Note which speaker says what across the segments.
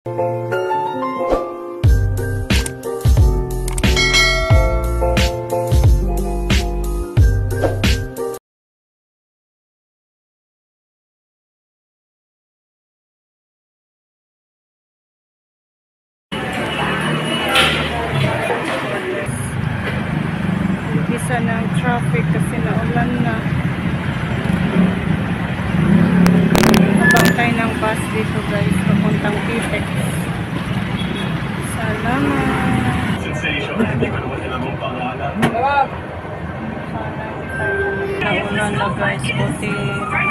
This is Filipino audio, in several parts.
Speaker 1: Isa ng traffic kasi naulan na. Nabantay ng bus dito guys, papuntang Pitex. Salamat! Nauna na guys, buti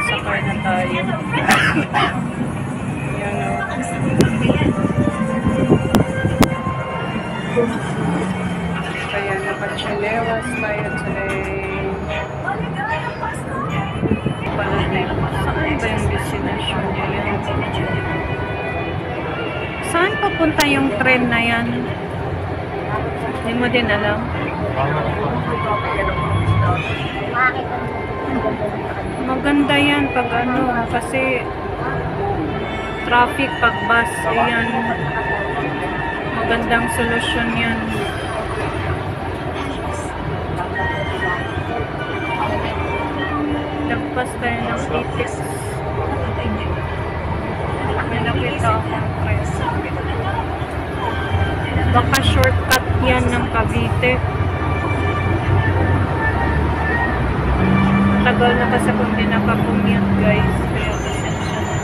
Speaker 1: sakay na tayo. Yan o. Kaya nakachilewas tayo today. Palating. Saan ba yung destination niya yan? Saan papunta yung train na yan? Hindi mo din alam? Maganda yan pag ano, kasi traffic pag bus, ayan. Magandang solusyon yan. Lagpas tayo ng Pitex. May nakita akong press. Baka shortcut yan ng Cavite. Tagal na kasi kung di nakakommute guys. Kaya pasensya na.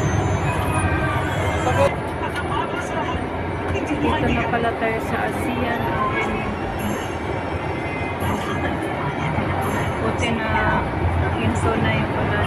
Speaker 1: Dito na pala tayo sa ASEAN. Buti na info na yung pala.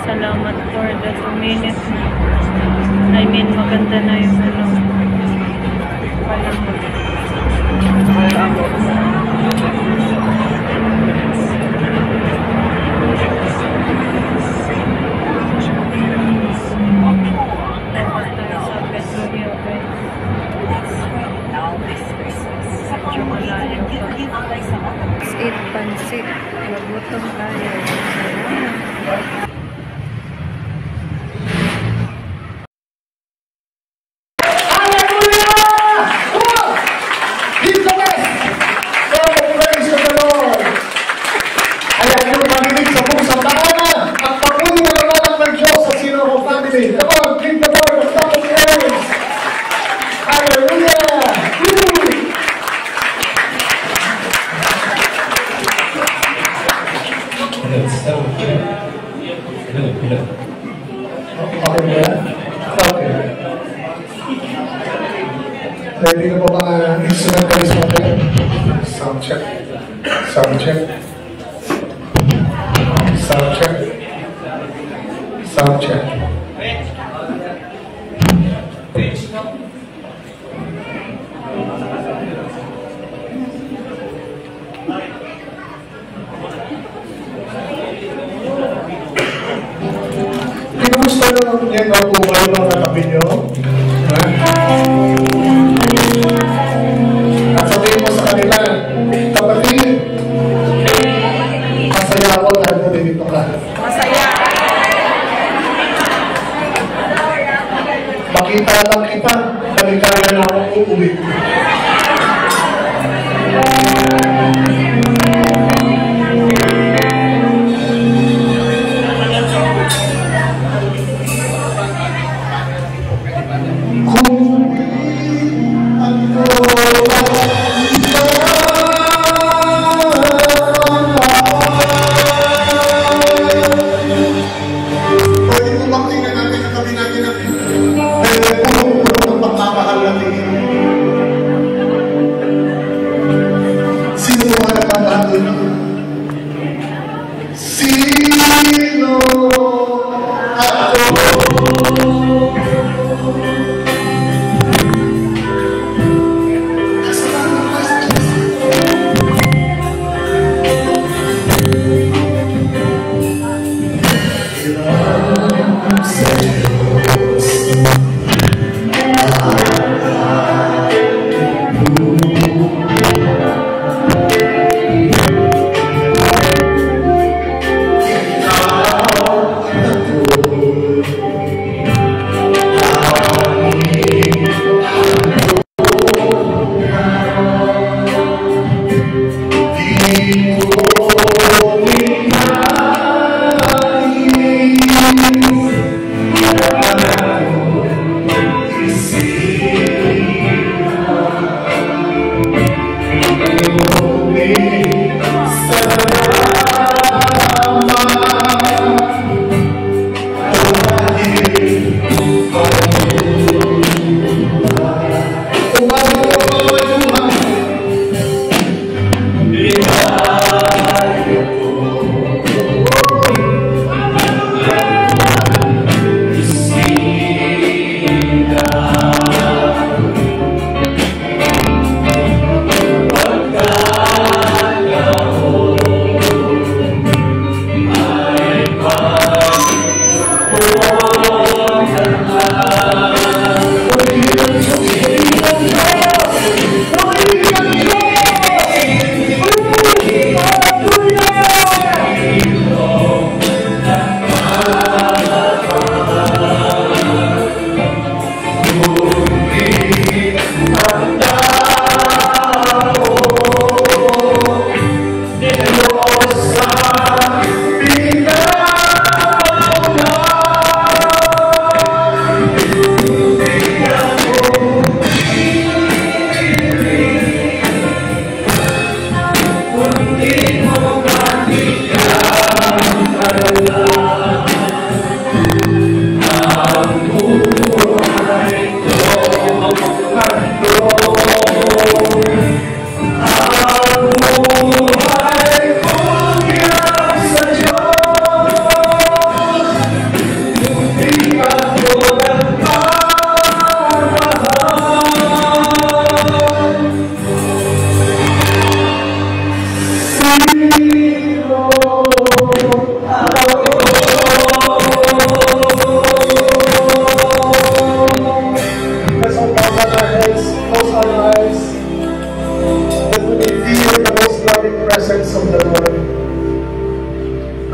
Speaker 1: Salamat for the 2 minutes. I mean, maganda na yung ano. Eat pansit. Magutom tayo.
Speaker 2: Ready na po mga instrumentalist natin? Sound check. Sound check. Sound check. Sound check. Kinamusta niyo na po kayo mga katabi niyo? At sabihin mo sa kanila, kapatid, masaya ako dahil nandito ka.
Speaker 1: Masaya.
Speaker 2: Makita lang kita, talikaya na akong uuwi.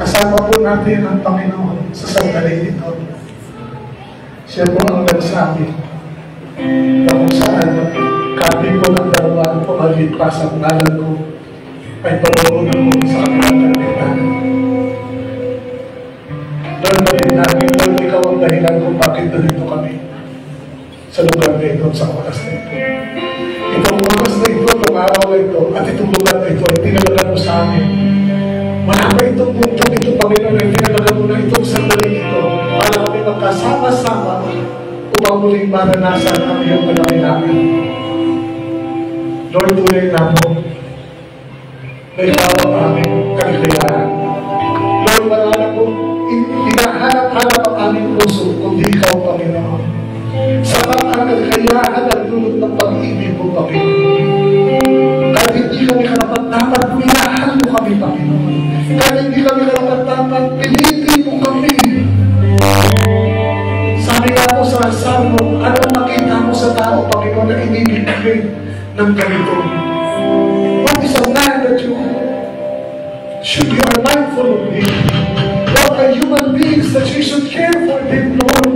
Speaker 2: Kasama po natin ang Panginoon sa sandali ito. Siya po ang nagsabi na kung saan kami po ng dalawa po magligpas ang ngalan ko ay pagkaroon ako sa kanilang kapitan. Lord, natin namin, Lord, ikaw ang dahilan kung bakit nandito kami sa lugar na ito, sa oras na ito. Itong oras na ito, itong araw na ito, at itong lugar na ito ay tinalagan mo sa amin. Wala pa itong punto ito, Panginoon, ay tinalagan mo na itong sandali ito para kami magkasama-sama upang muling maranasan ang iyong kadakilaan. Lord, tunay na mo na ikaw ang aming kaligayahan. Lord, wala na po hinahanap-hanap ang aming puso kundi ikaw, Panginoon. Sapat ang kaligayahan at dulot ng pag-ibig mo, Panginoon. Kahit hindi kami karapat-dapat, minahal mo kami, Panginoon. Kahit hindi kami karapat-dapat, pinili mo kami. Sabi nga po sa Salmo, anong makita mo sa tao, Panginoon, na inibigay ng ganito? What is a man that you should be mindful of him? What are human beings that you should care for them, Lord?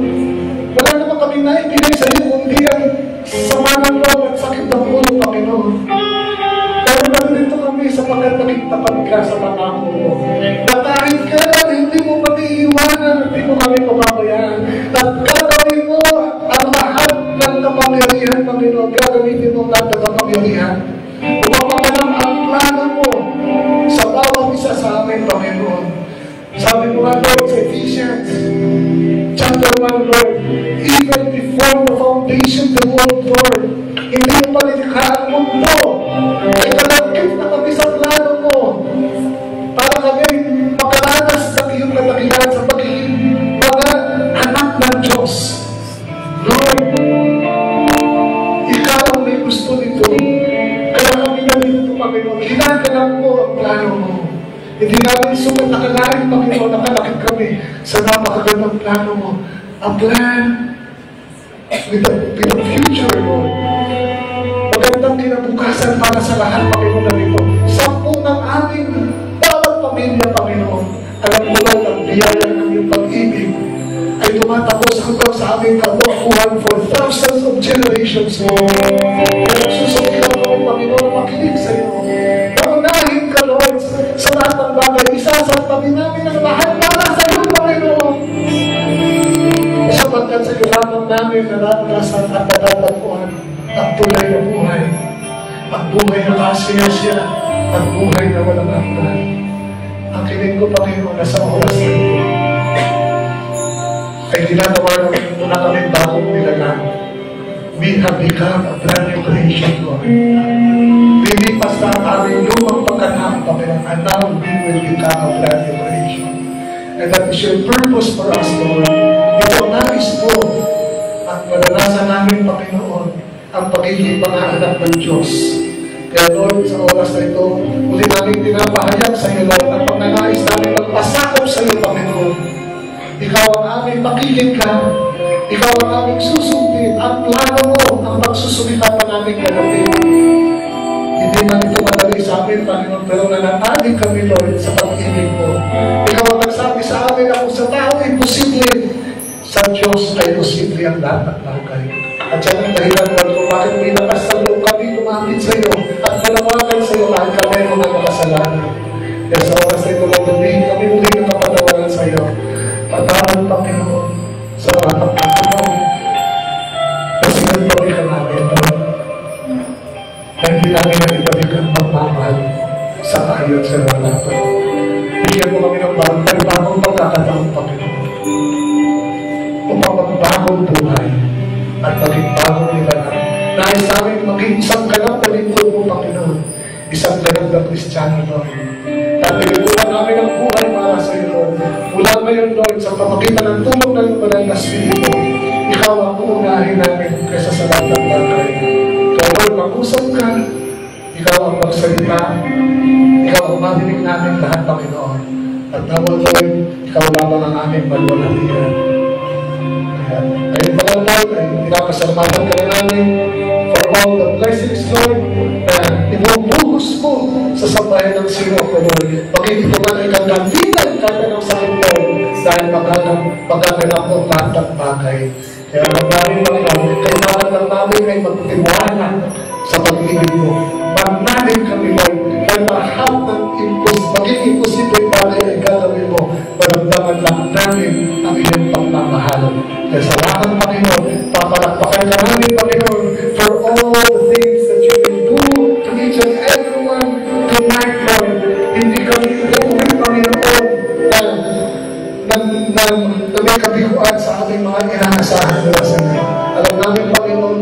Speaker 2: Wala naman kami naibigay sa iyo, kundi ang sama ng loob at sakit ng ulo, Panginoon. Pero nandito kami sapagkat nakitapat ka sa pangako mo. Natahid ka lang, hindi mo mag-iiwanan, hindi mo kami papabayaan. At gagawin mo ang lahat ng kapangyarihan, Panginoon. Gagamitin mo lahat ng kapangyarihan. Umapaganap ang plano mo sa bawat isa sa amin, Panginoon. Sabi mo nga, Lord, sa Ephesians chapter 1, Lord, even before the foundation of the world, Lord, hindi mo palilikha ang mundo. Ay kalagkit na kami sa plano mo para kami makaranas sa iyong kadakilan sa pagiging mga anak ng Diyos. Lord, ikaw ang may gusto nito. Kaya kami nandito, Panginoon. Ginaganap mo ang plano mo. Hindi namin sukat nakalain, Panginoon, nakalakit kami sa napakagandang plano mo. A plan with the future, Lord. Magandang kinabukasan para sa lahat, Panginoon, na ito. Sampu ng aming bawat pamilya, Panginoon. Alam mo lang ang biyaya ng iyong pag-ibig ay tumatapos hanggang sa aming kabukuhan for thousands of generations, Lord. Kaya susunod ka, Panginoon, makinig sa iyo. Paunahin ka, Lord. tabi namin ang lahat para sa iyo, Panginoon. Sapagkat sa iyo lamang namin nararanasan at natatagpuan ang tunay na buhay. Ang buhay na kasiyasya, ang buhay na walang hanggan. Ang kinig ko, Panginoon, na sa oras na ito ay ginagawa mo na kami bagong nilalang. We have become a brand new creation, Lord. Lilipas na ang aming lumang pagkanaang, Panginoon, and now we will become a brand new creation. And that is your purpose for us, Lord. Ito ang nais mo at maranasan namin, Panginoon, ang pagiging mga anak ng Diyos. Kaya, Lord, sa oras na ito, muli namin pinapahayag sa iyo, Lord, ang pagnanais namin magpasakop sa iyo, Panginoon. Ikaw ang aming makikita. Ikaw ang aming susundin. Ang plano mo, ang magsusumita pa namin gagawin. Hindi man ito madali sa amin, Panginoon, pero nanatali kami, Lord, sa pag-ibig mo. Ikaw ang nagsabi sa amin na kung sa tao imposible, sa Diyos ay posible ang lahat ng bagay. At yan ang dahilan, Lord, kung bakit may nakasalo kami kumapit sa iyo at malawakan sa iyo kahit kami kung may makasalanan. Kaya sa oras na ito, Lord, kami muli ng kapatawaran sa iyo. Patawaran, Panginoon, sa mga kapatid. Kasi nagpabig ka namin, Lord. Hindi namin na ipabig ang pagmamahal sa tayo at sa mga lapat. Bigyan mo kami ng bagong pagkakataon, Panginoon. Upang magbagong buhay at maging bagong nilalang. Nais namin maging isang ganap na lingkod mo, Panginoon. Isang ganap na Kristiyano, Lord. At pinagpunan namin ang buhay para sa iyo, Lord. Mula ngayon, Lord, sa pamagitan ng tulong ng Banal na Espiritu, ikaw ang uunahin namin kaysa sa lahat ng bagay. Kaya, Lord, mag-usap ka. Ikaw ang magsalita. Ikaw ang marinig namin lahat, Panginoon. At nawa, Lord, ikaw lamang ang aming maluwalhatian. Kaya, ngayon pa lang, Lord, ay pinapasalamatan ka na namin for all the blessings, Lord, na inubuhos mo sa sambayan ng sino ko, Lord. Pagit ito man ay kagantinan kaya ng sakit, Lord, dahil magaganap ng lahat ng bagay. Kaya ang namin, Panginoon, kailangan lang namin ay magtiwala sa pag-ibig mo. Magnanin kami, Lord, dahil lahat ng maging imposible bagay ay gagawin mo. Maramdaman lang namin ang iyong pagmamahal. Kaya salamat, Panginoon, papalakpakan ka namin, Panginoon, for all the things that you will do to each and everyone tonight, Lord. Hindi kami uuwi, Panginoon, na may kabiguan sa aming mga inaasahan nila sa iyo. Alam namin, Panginoon,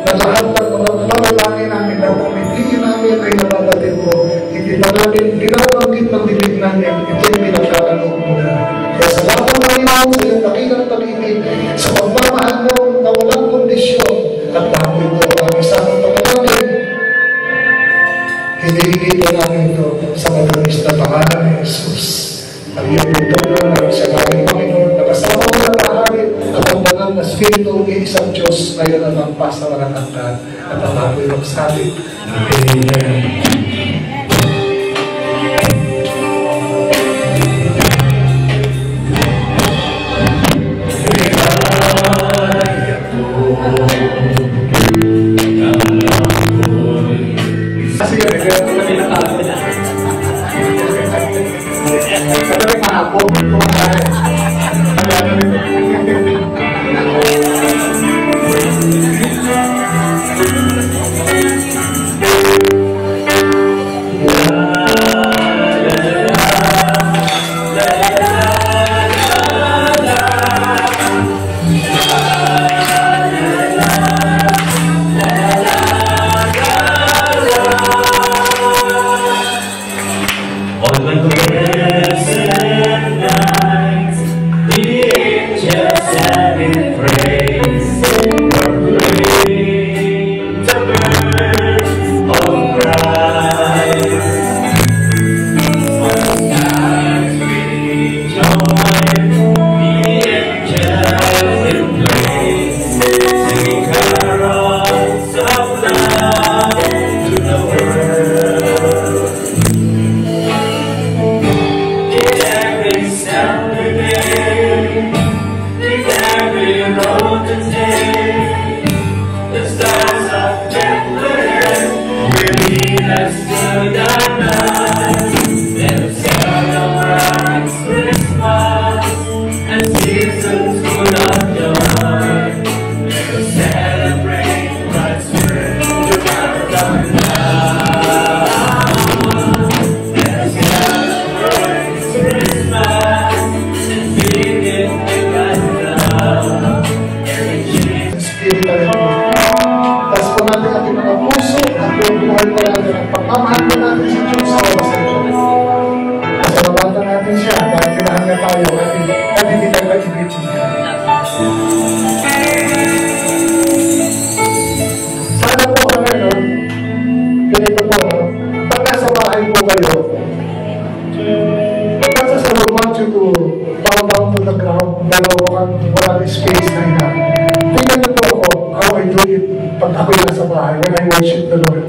Speaker 2: na lahat ng mga panalangin namin at pamitigin namin ay nabalatin mo. Hindi pa namin ginawanggit ng bibig namin, ito'y pinagkakaloob mo na. Kaya salamat, Panginoon, sa iyong dakilang pag-ibig, sa pagmamahal mo na walang kondisyon at dahil mo ang isang panalangin. Hinihingi po namin ito sa madalis na pangalan ni Jesus. Ang iyong tutulong na sa namin, Panginoon, na kasama mo na lahari at ang Banal na Espiritu ni isang Diyos ngayon ang magpas na walang hanggan at ang ako'y magsabi. Amen. Hindi tayo mag-ibig-ibig. Sana po ngayon, ganito po, pag nasa bahay po kayo, pagkasa sa Lord want you to bow down to the ground, dalawa kang walang space na ina. Tingnan niyo po ako, how I do it pag ako'y nasa bahay, when I worship the Lord.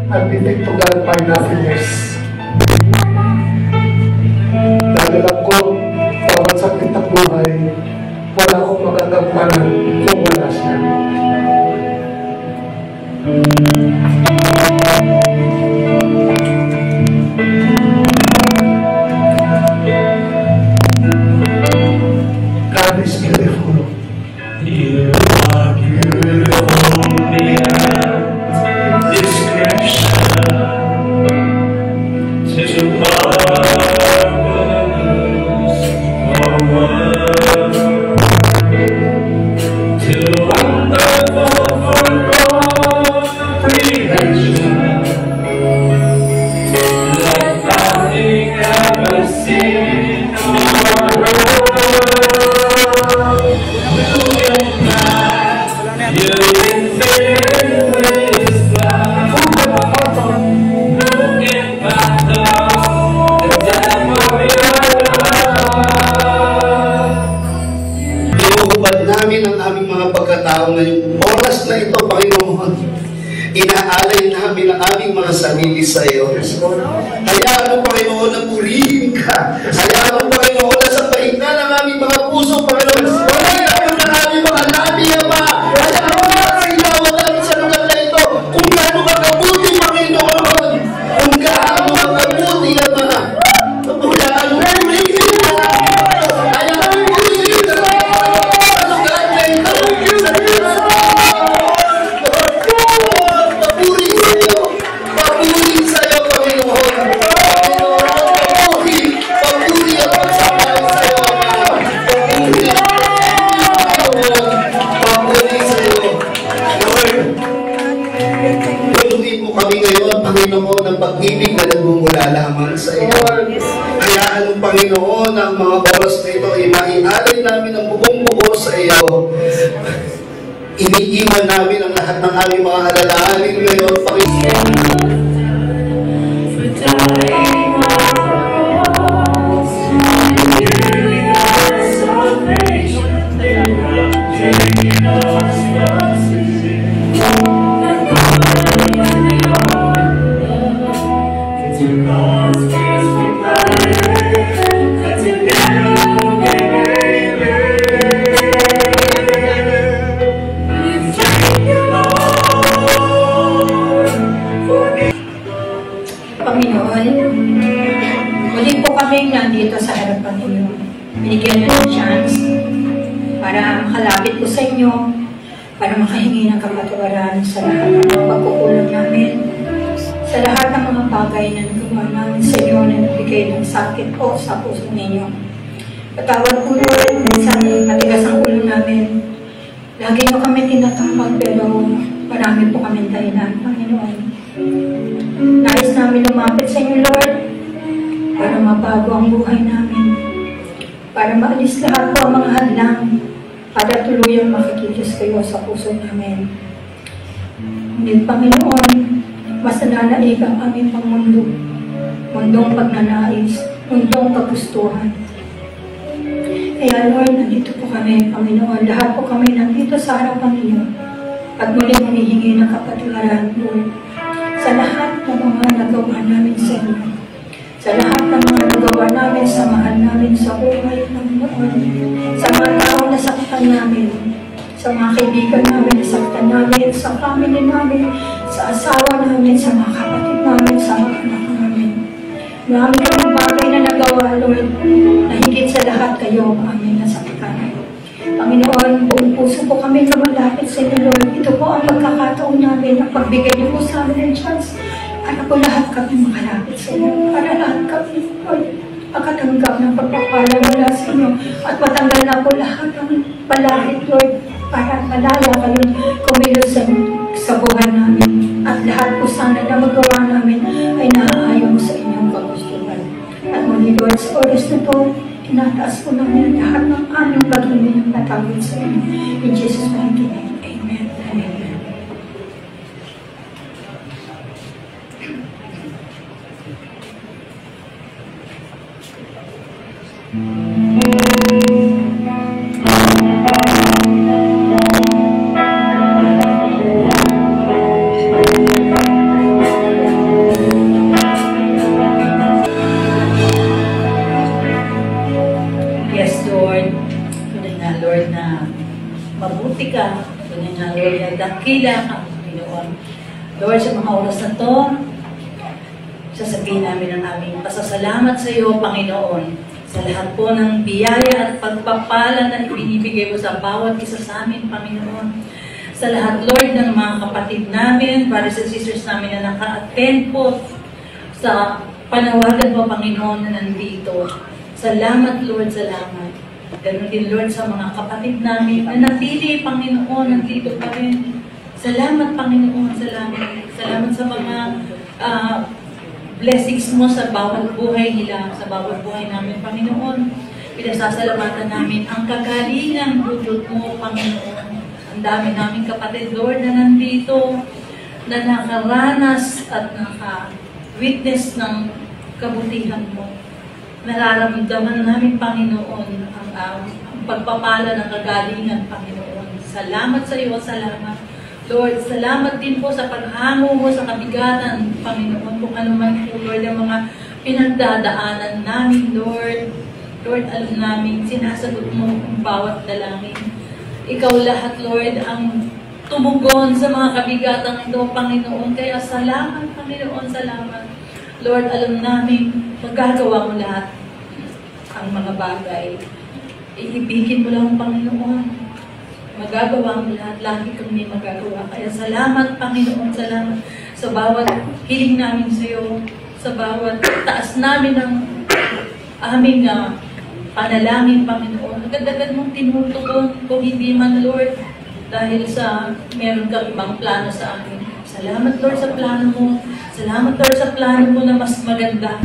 Speaker 2: At titig to God by nothingness. Dahil alam ko, bawat sakit ng buhay, wala akong magagampanan kung wala siya. God is beautiful.
Speaker 3: You are beautiful beyond description. Too marvelous for words, too wonderful for all creation, like nothing ever seen or heard. You're infinite wisdom, looking back the depth of your love.
Speaker 4: Inuubad namin ang aming mga pagkatao ngayong oras na ito, Panginoon. Inaalay namin ang aming mga sarili sa iyo. Hayaan mo, Panginoon, na purihin ka. Hayaan mo, Panginoon, na sa pahinga ng aming mga puso, Panginoon. Hayaan mo na aming mga labi, Ama. Hayaan mo na silawan namin sa lugar na ito. Kung gaano ka kabuti, Panginoon. Kung gaano ka kabuti, Ama. Hayaan mo, purihin ka. Hayaan mo, purihin ka. Sa lugar na ito. Papuri sa iyo, Panginoon. Papuri ang pagsapay sa iyo, Ama. Papuri sa iyo. Lord, tulungin mo kami ngayon, Panginoon, ng pag-ibig na nagmumula lamang sa iyo. Hayaan mo, Panginoon, ang mga oras na ito ay maialay namin ang buong buo sa iyo. Iniiwan namin ang lahat ng aming mga alalahanin ngayon, Panginoon.
Speaker 1: For dying on the cross, and giving us salvation, taking us from sin, and calling us your love. To God's grace we pray, that together we may live. We thank you, Lord, for
Speaker 5: Panginoon, muli po kami nandito sa harapan ninyo. Binigyan niyo ng chance para makalapit po sa inyo, para makahingi ng kapatawaran sa lahat ng mga pagkukulang namin, sa lahat ng mga bagay na nagawa namin sa inyo na nagbigay ng sakit po sa puso ninyo. Patawad po Lord, minsan matigas ang ulo namin. Lagi mo kami tinatawag pero marami po kami dahilan, Panginoon. Nais namin lumapit sa inyo, Lord, para mabago ang buhay namin, para maalis lahat po ang mga hadlang, para tuluyang makikilos kayo sa puso namin. Ngunit, Panginoon, mas nananaig ang aming pangmundo, mundong pagnanais, mundong kagustuhan. Kaya, Lord, nandito po kami, Panginoon, lahat po kami nandito sa harapan ninyo, at muling humihingi ng kapatawaran, Lord, sa lahat ng mga nagawa namin sa inyo, sa lahat ng mga nagawa namin, sa mahal namin sa buhay ng noon, sa mga tao na saktan namin, sa mga kaibigan namin na saktan namin, sa family namin, sa asawa namin, sa mga kapatid namin, sa mga anak namin. Marami kaming bagay na nagawa, Lord, na higit sa lahat kayo ang aming nasaktan. Panginoon, buong puso po kami lumalapit sa inyo, Lord. Ito po ang pagkakataon namin na pagbigay niyo po sa amin ng chance para po lahat kami makalapit sa inyo, para lahat kami makatanggap ng pagpapala mula sa inyo at matanggal na po lahat ng balakid, Lord, para malaya kayong kumilos sa buhay namin at lahat po sana na magawa namin ay naaayon sa inyong kagustuhan. At muli, Lord, sa oras na to, tinataas po namin lahat ng aming pag-ibig ng natawid sa inyo. In Jesus' mighty name, amen and amen.
Speaker 6: mabuti ka. Tunay nga, Lord, na dakila ka, Panginoon. Lord, sa mga oras na to, sasabihin namin ang aming pasasalamat sa iyo, Panginoon, sa lahat po ng biyaya at pagpapala na ibinibigay mo sa bawat isa sa amin, Panginoon. Sa lahat, Lord, ng mga kapatid namin, brothers and sisters namin na naka-attend po sa panawagan mo, Panginoon, na nandito. Salamat, Lord, salamat. Ganun din, Lord, sa mga kapatid namin na natili, Panginoon, nandito pa rin. Salamat, Panginoon, salamat. Salamat sa mga blessings mo sa bawat buhay nila, sa bawat buhay namin, Panginoon. Pinasasalamatan namin ang kagalingan, budot mo, Panginoon. Ang dami namin kapatid, Lord, na nandito, na nakaranas at naka-witness ng kabutihan mo. Nararamdaman namin, Panginoon, ang pagpapala ng kagalingan, Panginoon. Salamat sa iyo, salamat. Lord, salamat din po sa paghango mo sa kabigatan, Panginoon, kung ano man po, Lord, ang mga pinagdadaanan namin, Lord. Lord, alam namin, sinasagot mo ang bawat dalangin. Ikaw lahat, Lord, ang tumugon sa mga kabigatan ito, Panginoon. Kaya salamat, Panginoon, salamat. Lord, alam namin, magagawa mo lahat ang mga bagay. Iibigin mo lang, Panginoon. Magagawa mo lahat, lagi kang may magagawa. Kaya salamat, Panginoon, salamat sa bawat hiling namin sa iyo, sa bawat taas namin ng aming panalangin, Panginoon. Agad-agad mong tinutugon kung hindi man, Lord, dahil sa meron kang ibang plano sa amin. Salamat, Lord, sa plano mo. Salamat, Lord, sa plano mo na mas maganda.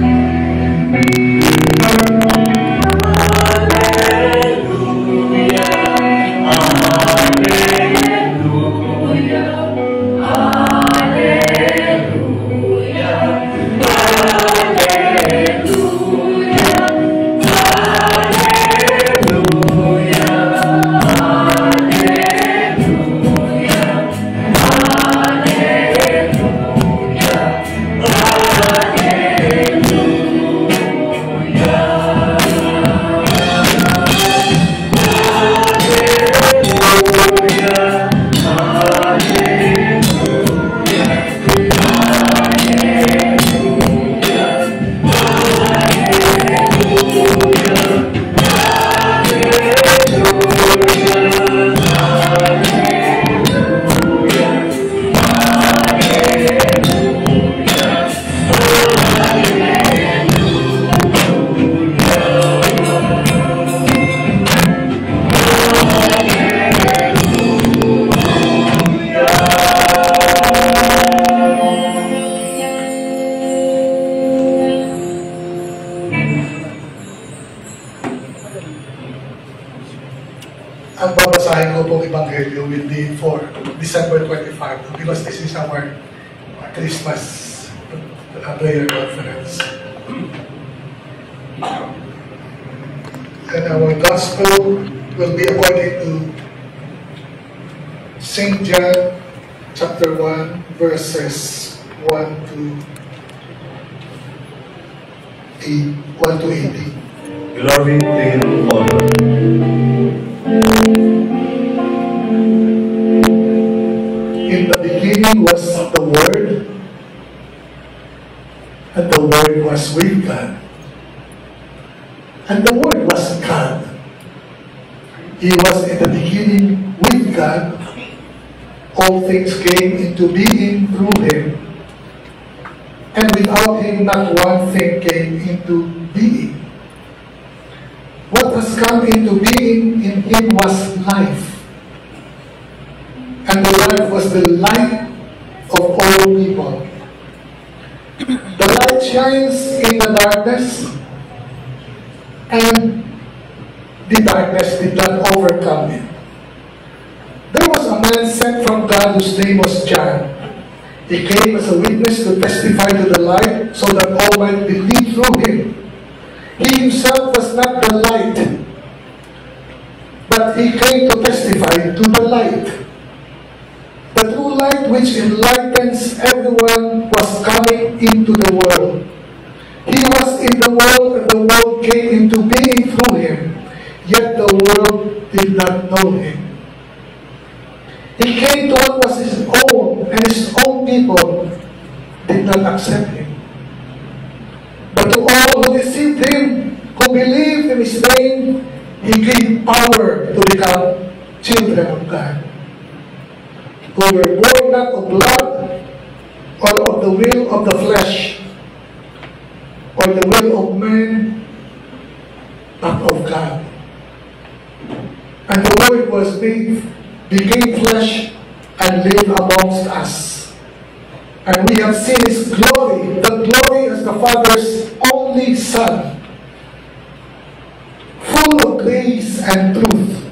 Speaker 2: Ang babasahin ko pong Ebanghelyo will be for December 25 because this is our Christmas prayer conference. And our gospel will be according to St. John chapter 1 verses 1 to 18.
Speaker 3: Glory to you, Lord.
Speaker 2: In the beginning was the Word, and the Word was with God, and the Word was God. He was in the beginning with God. All things came into being through Him, and without him not one thing came into being. What has come into being in him was life, and the life was the light of all people. The light shines in the darkness, and the darkness did not overcome it. There was a man sent from God whose name was John. He came as a witness to testify to the light, so that all might believe through him. He himself was not the light, but he came to testify to the light. The true light which enlightens everyone was coming into the world. He was in the world, and the world came into being through him, yet the world did not know him. He came to what was his own, and his own people did not accept him. But to all who received him, who believed in his name, he gave power to become children of God, who were born not of blood, or of the will of the flesh, or the will of man, but of God. And the Word was made, became flesh, and lived amongst us. And we have seen his glory, the glory as the Father's only Son, full of grace and truth.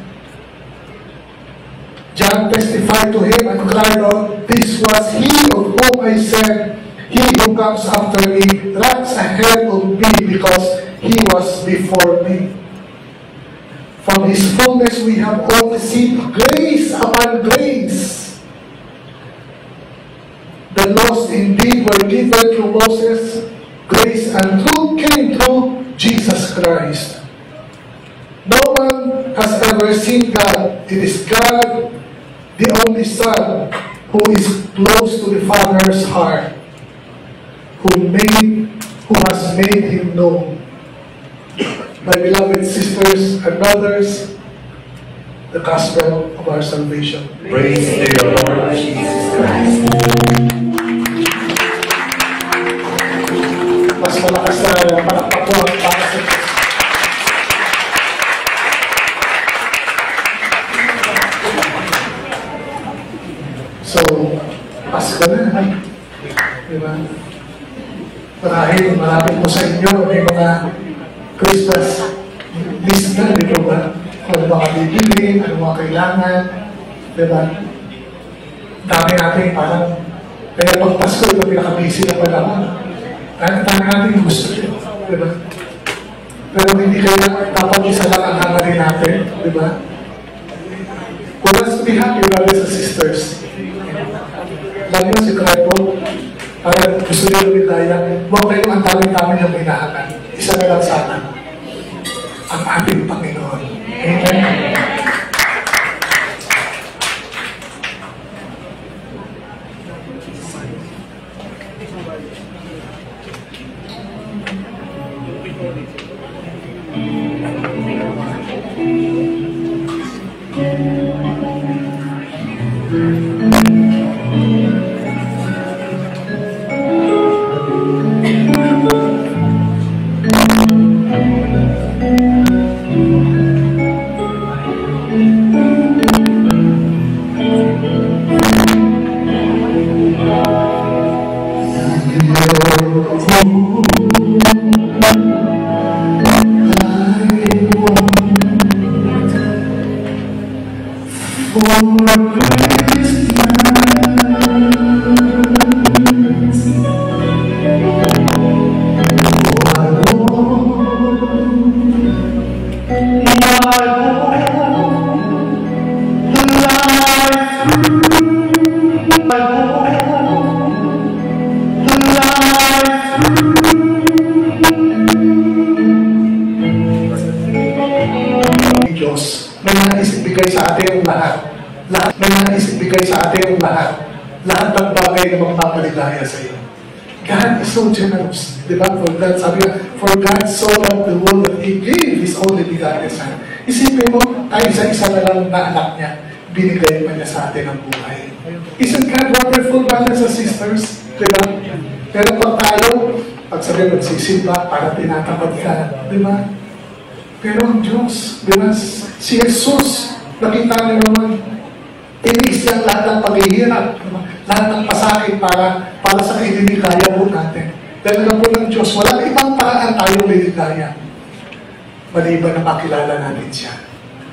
Speaker 2: John testified to him and cried out, "This was he of whom I said, he who comes after me ranks ahead of me, because he was before me." From his fullness we have all received grace upon grace. The laws indeed were given through Moses, grace and truth came through Jesus Christ. No one has ever seen God. It is God, the only Son, who is close to the Father's heart, who has made him known. My beloved sisters and brothers, the gospel of our salvation.
Speaker 3: Praise to your Lord Jesus Christ.
Speaker 2: Mas malakas na palakpak po ang para sa So, Pasko na. Diba? Marami po sa inyo, may mga Christmas list na, di ba? Kung ano mga bibili, ano mga kailangan, diba? Dami natin parang, kaya pag Pasko, ito pinaka-busy na pala mo. Dami natin gusto nyo, diba? Pero hindi kaya dapat isa lang ang hangarin natin, diba? For us to be happy, brothers and sisters. Lalo nyo si Cristo, para gusto nyo rin tayo, huwag kayo ang dami-dami yung hinahangan. Isa na lang sana, ang ating Panginoon. Amen. Lahat ng bagay na magpapaligaya sa iyo. God is so generous. Diba? For God, sabi nga, for God so loved the world that He gave His only begotten Son. Isipin mo, tayo isa-isa na lang na anak niya, binigay pa niya sa atin ang buhay. Isn't God wonderful, brothers and sisters? Diba? Pero pag tayo, pag sabi magsisimba, para tinatamad ka, di ba? Pero ang Diyos, di ba? Si Jesus, nakita niyo naman, tinis niya lahat ng paghihirap, lahat ng pasakit para sa kiniligaya po natin. Dahil na po ng Diyos, walang ibang paraan tayo liligaya. Maliban na makilala natin siya.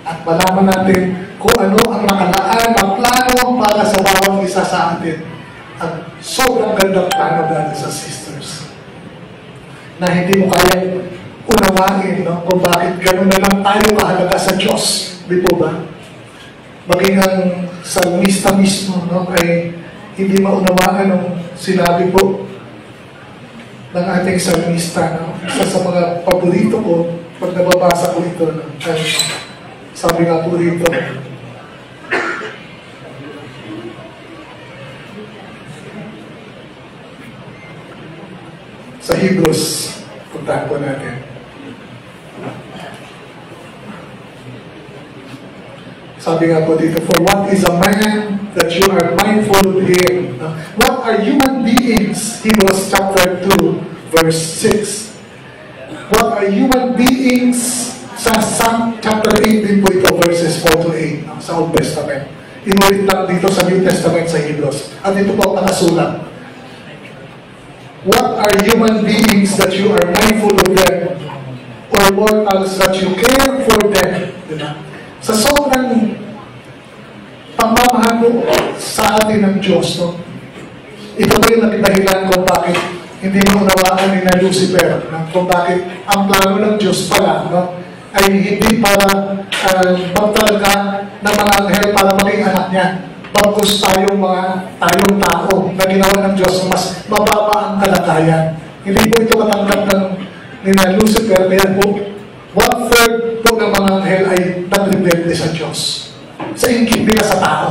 Speaker 2: At malaman natin kung ano ang nakalaan, ang plano para sa bawat isa sa atin. At sobrang gandang plano, brothers and sisters, na hindi mo kaya unawain, no? Kung bakit gano'n na lang tayo kahalaga sa Diyos. Di po ba? Maging ang salmista mismo, no, ay hindi maunawaan ang sinabi po ng ating salmista. No? Isa sa mga paborito ko, pag nababasa ko ito, no? Ay, sabi nga po dito, sa Hebrews, puntahan po natin. Sabi nga po dito, for what is a man that you are mindful of him? What are human beings? Hebrews chapter 2, verse 6. What are human beings? Sa Psalm chapter 18 po ito, verses 4 to 8, sa Old Testament. Inulit lang dito sa New Testament sa Hebrews. At ito po ang nakasulat. What are human beings that you are mindful of them? Or mortals that you care for them? Diba? Sa sobrang pagmamahal mo sa atin ng Diyos, no? Ito ba yung dahilan kung bakit hindi mo unawaan ni na Lucifer, no? Kung bakit ang plano ng Diyos pala, no? Ay hindi para magtal ka ng mga anghel para maging anak niya. Bagkus tayong tao na ginawa ng Diyos mas mababa ang kalagayan. Hindi po ito katanggap ng ni na Lucifer, kaya po 1/3 po ng mga anghel ay nagrebelde sa Diyos. Sa ingkit nila sa tao.